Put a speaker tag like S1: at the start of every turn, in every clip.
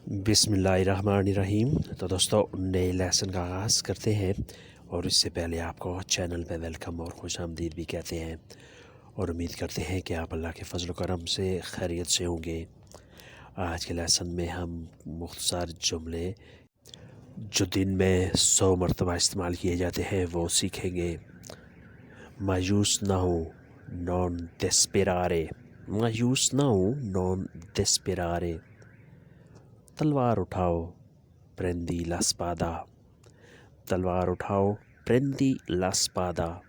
S1: बिस्मिल्लाहिर्रहमानिर्रहीम। तो दोस्तों, नए लेसन का आगाज़ करते हैं और इससे पहले आपको चैनल पे वेलकम और खुश आमदीद भी कहते हैं और उम्मीद करते हैं कि आप अल्लाह के फजल करम से खैरियत से होंगे। आज के लेसन में हम मुख्तसर जुमले जो दिन में 100 मरतबा इस्तेमाल किए जाते हैं वो सीखेंगे। मायूस ना हो, नॉन डेस्पेरारे। मायूस ना हो, नॉन डेस्पेरारे। तलवार उठाओ, प्रेंदी ला स्पादा। तलवार उठाओ, प्रेंदी ला स्पादा।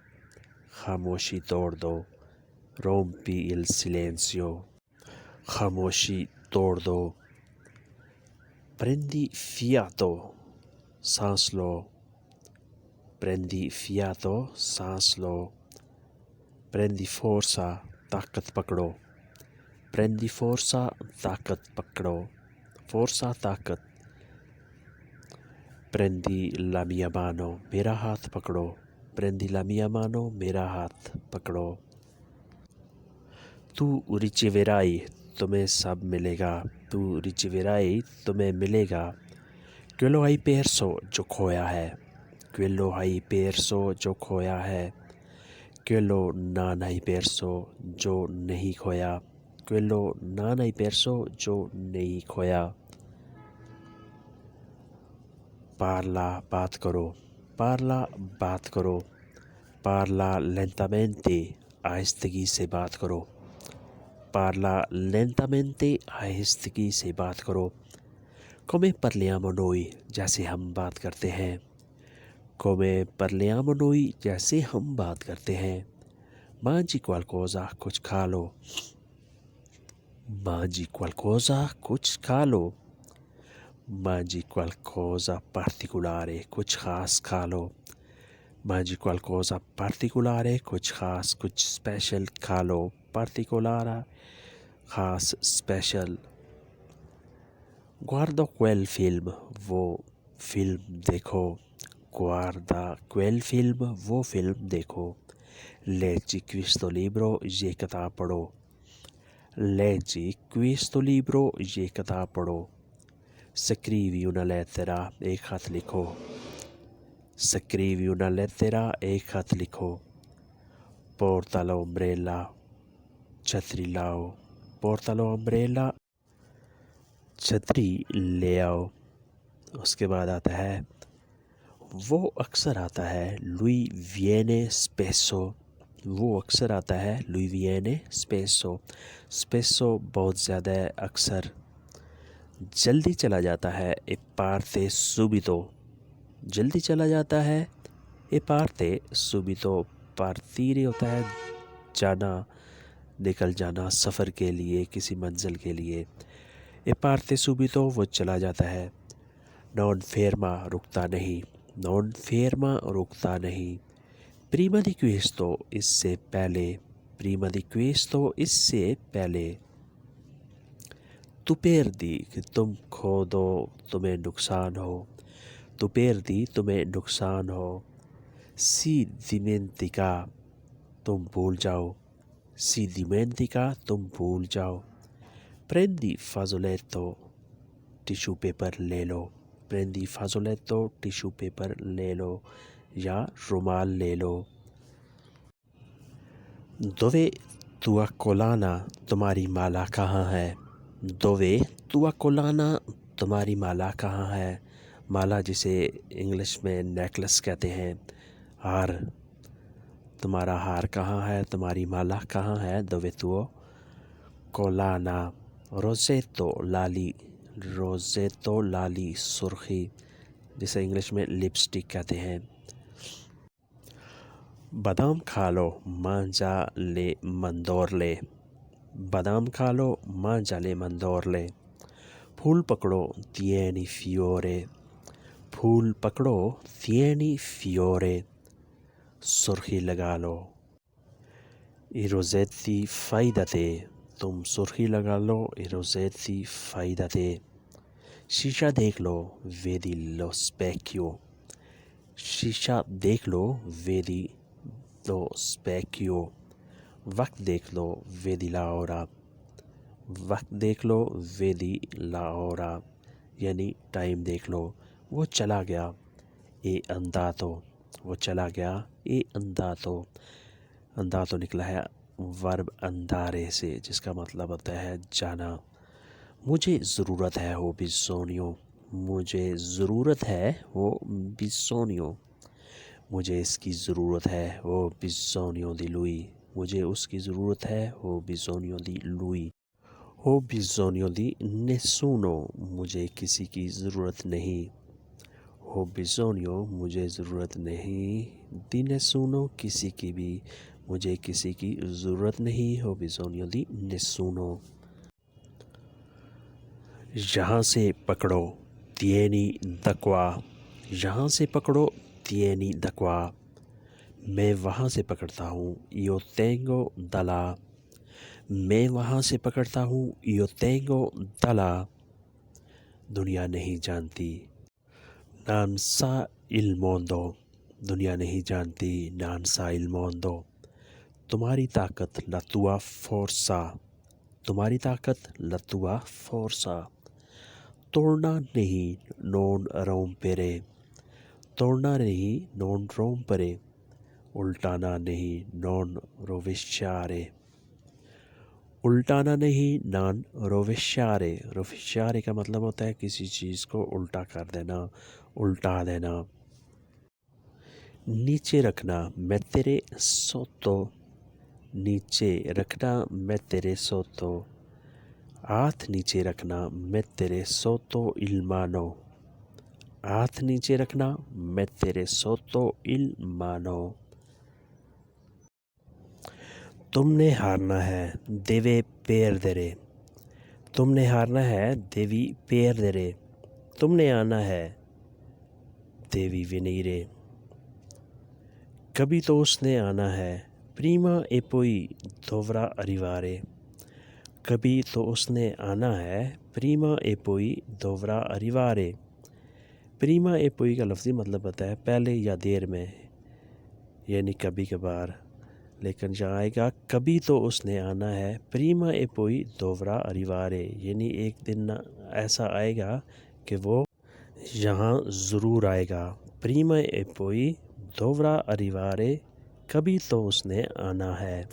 S1: खामोशी तोड़ दो, रोम्पी इल सिलेंसियो। खामोशी तोड़ दो। प्रेंदी फियातो, सांस लो। प्रेंदी फियातो, सांस लो। प्रेंदी फोर्सा, ताकत पकड़ो। प्रेंदी फोर्सा, ताकत पकड़ो। फोर्सा, ताकत। प्रेंदी ला मिया मानो, मेरा हाथ पकड़ो। प्रेंदी ला मिया मानो, मेरा हाथ पकड़ो। तू रिचिवेराई, तुम्हें सब मिलेगा। तू रिचिवेराई, तुम्हें मिलेगा। क्वेलो हाई पेरसो, जो खोया है। क्वेलो हाई पेरसो, जो खोया है। क्वेलो नान हाई पेरसो, जो नहीं खोया। क्वेलो नान हाई पेरसो, जो नहीं खोया। पार्ला, बात करो। पार्ला, बात करो। पार्ला लेंटामेंटे, आहिस्तगी से बात करो। पार्ला लेंटामेंटे, आहिस्तगी से बात करो। come parliamo noi, जैसे हम बात करते हैं। come parliamo noi, जैसे हम बात करते हैं। mangi qualcosa, कुछ खा लो। mangi qualcosa, कुछ खा लो। mangi qualcosa particolare, कुछ खास खा लो। mangi qualcosa particolare, कुछ खास, कुछ स्पेशल खा लो। particolare, खास, स्पेशल। guarda quel film, वो फिल्म देखो। guarda quel film, वो फिल्म देखो। leggi questo libro, ये किताब पढ़ो। leggi questo libro, ये किताब पढ़ो। scrivi una lettera, एक खत लिखो। scrivi una lettera, एक खत लिखो। porta l'ombrella, छतरी लाओ। porta l'ombrella, छतरी ले आओ। उसके बाद आता है वो अक्सर आता है। lui viene spesso, वो अक्सर आता है। lui viene spesso, spesso बहुत ज़्यादा है, अक्सर। जल्दी चला जाता है। e parte subito, जल्दी चला जाता है। e parte subito, partire होता है जाना, निकल जाना, सफ़र के लिए, किसी मंजिल के लिए। e parte subito, वो चला जाता है। non ferma, रुकता नहीं। non ferma, रुकता नहीं। prima di questo, इससे पहले। prima di questo, इससे पहले। tu perdi, कि तुम खो दो, तुम्हें नुकसान हो। tu perdi, तुम्हें नुकसान हो। si dimentica, तुम भूल जाओ। si dimentica, तुम भूल जाओ। prendi fazzoletto, टिशू पेपर ले लो। prendi fazzoletto, टिशू पेपर ले लो या रुमाल ले लो। dove tua collana, तुम्हारी माला कहाँ है। dove tua collana, तुम्हारी माला कहाँ है। माला जिसे इंग्लिश में नेकलेस कहते हैं। हार, तुम्हारा हार कहाँ है, तुम्हारी माला कहाँ है। dove tuo collana, rosetto, लाली। रोज़ेतो, लाली, सुर्खी, जिसे इंग्लिश में लिपस्टिक कहते हैं। बादाम खा लो, mangia le mandorle। बादाम खा लो, mangia le mandorle। फूल पकड़ो, tieni fiore। फूल पकड़ो, tieni fiore। सुर्खी लगा लो, i rosetti fai da te। तुम सुर्खी लगा लो, i rosetti fai da te। शीशा देख लो, vedi lo specchio। शीशा देख लो, vedi lo specchio। वक्त देख लो, vedi la ora। वक्त देख लो, vedi la ora यानी टाइम देख लो। वो चला गया, ए अंदातो, वो चला गया, ए अंदातो। अंदातो निकला है वर्ब अंदारे से, जिसका मतलब होता है जाना। मुझे ज़रूरत है हो बिसोनियो, मुझे ज़रूरत है हो बिसोनियो। मुझे इसकी ज़रूरत है हो बिसोनियो दी लुई, मुझे उसकी ज़रूरत है हो बिसोनियो दी लुई। हो बिसोनियो दी नेसुनो, मुझे किसी की ज़रूरत नहीं। हो बिसोनियो, मुझे ज़रूरत नहीं। दी नेसुनो, किसी की भी, मुझे किसी की ज़रूरत नहीं। हो बिसोनियो दी नेसुनो। यहाँ से पकड़ो, तिएनी दक्वा, यहाँ से पकड़ो, तिएनी दक्वा। मैं वहाँ से पकड़ता हूँ, यो तेंगो दला, मैं वहाँ से पकड़ता हूँ, यो तेंगो दला। दुनिया नहीं जानती, नानसा इल मोंदो, दुनिया नहीं जानती, नानसा इल मोंदो। तुम्हारी ताकत लतुआ फोर्सा, तुम्हारी ताकत लतुआ फोर्सा। तोड़ना नहीं, नोन रोम्पेरे, तोड़ना नहीं, नोन रोम्परे। उल्टाना नहीं, नॉन रोविश्यारे, उल्टाना नहीं, नॉन रोविश्यारे। रोविश्यारे का मतलब होता है किसी चीज़ को उल्टा कर देना, उल्टा देना। नीचे रखना, मैं तेरे सोतो, नीचे रखना, मैं तेरे सोतो। हाथ नीचे रखना, मैं तेरे सोतो इल मानो, हाथ नीचे रखना, मैं तेरे सोतो इल मानो। तुमने हारना है, देवे पेर दरे, तुमने हारना है, देवी पेर दरे। तुमने आना है, देवी विनीरे। कभी तो उसने आना है, प्रीमा एपोई दोवरा अरिवारे, कभी तो उसने आना है, प्रीमा एपोई दोवरा अरिवारे। प्रीमा एपोई का लफ्ज़ी मतलब होता है पहले या देर में, यानी कभी कभार। लेकिन जहाँ आएगा कभी तो उसने आना है, प्रीमा एपोई दोवरा अरिवारे, यानी एक दिन ऐसा आएगा कि वो यहाँ ज़रूर आएगा। प्रीमा एपोई दोवरा अरिवारे, कभी तो उसने आना है।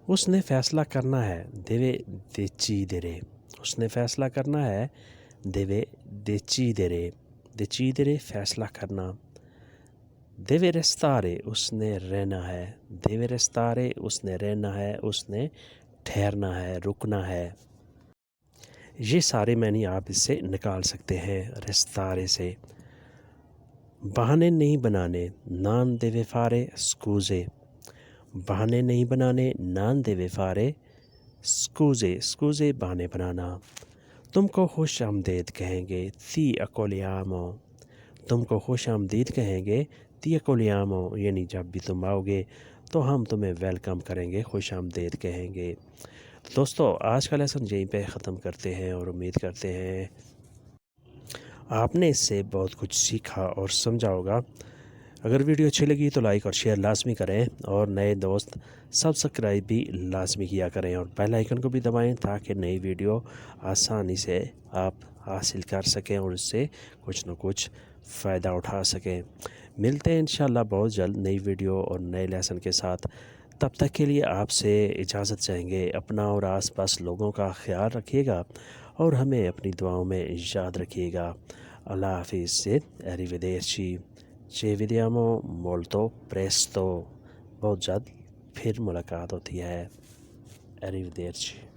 S1: उसने फ़ैसला करना है, देवे देचीदेरे, उसने फ़ैसला करना है, देवे देचीदेरे, देचीदेरे फ़ैसला करना। देवे रेस्तारे, उसने रहना है, देवे रेस्तारे, उसने रहना है, उसने ठहरना है, रुकना है। ये सारे मैंने आप इससे निकाल सकते हैं रेस्तारे से। बहाने नहीं बनाने, नान देवे फारे स्कूज़े, बहाने नहीं बनाने, नान देवे फारे स्कूज़े, स्कूज़े बहाने बनाना। तुमको खुश आमदीद कहेंगे, ती अकोलियामो, तुमको खुश आमदीद कहेंगे, ती अकोलियामो, यानी जब भी तुम आओगे तो हम तुम्हें वेलकम करेंगे, खुश आमदीद कहेंगे। दोस्तों, आज का लेसन यहीं पे ख़त्म करते हैं और उम्मीद करते हैं आपने इससे बहुत कुछ सीखा और समझा होगा। अगर वीडियो अच्छी लगी तो लाइक और शेयर लाजमी करें, और नए दोस्त सब्सक्राइब भी लाजमी किया करें, और बेल आइकन को भी दबाएं ताकि नई वीडियो आसानी से आप हासिल कर सकें और इससे कुछ न कुछ फ़ायदा उठा सकें। मिलते हैं इंशाल्लाह बहुत जल्द नई वीडियो और नए लेसन के साथ। तब तक के लिए आपसे इजाज़त चाहेंगे। अपना और आसपास लोगों का ख्याल रखिएगा और हमें अपनी दुआओं में याद रखिएगा। अल्लाह हाफिज़ से अरिवेदेर्ची, ci vediamo molto presto, बहुत जल्द फिर मुलाकात होती है। अरिवेदेर्ची।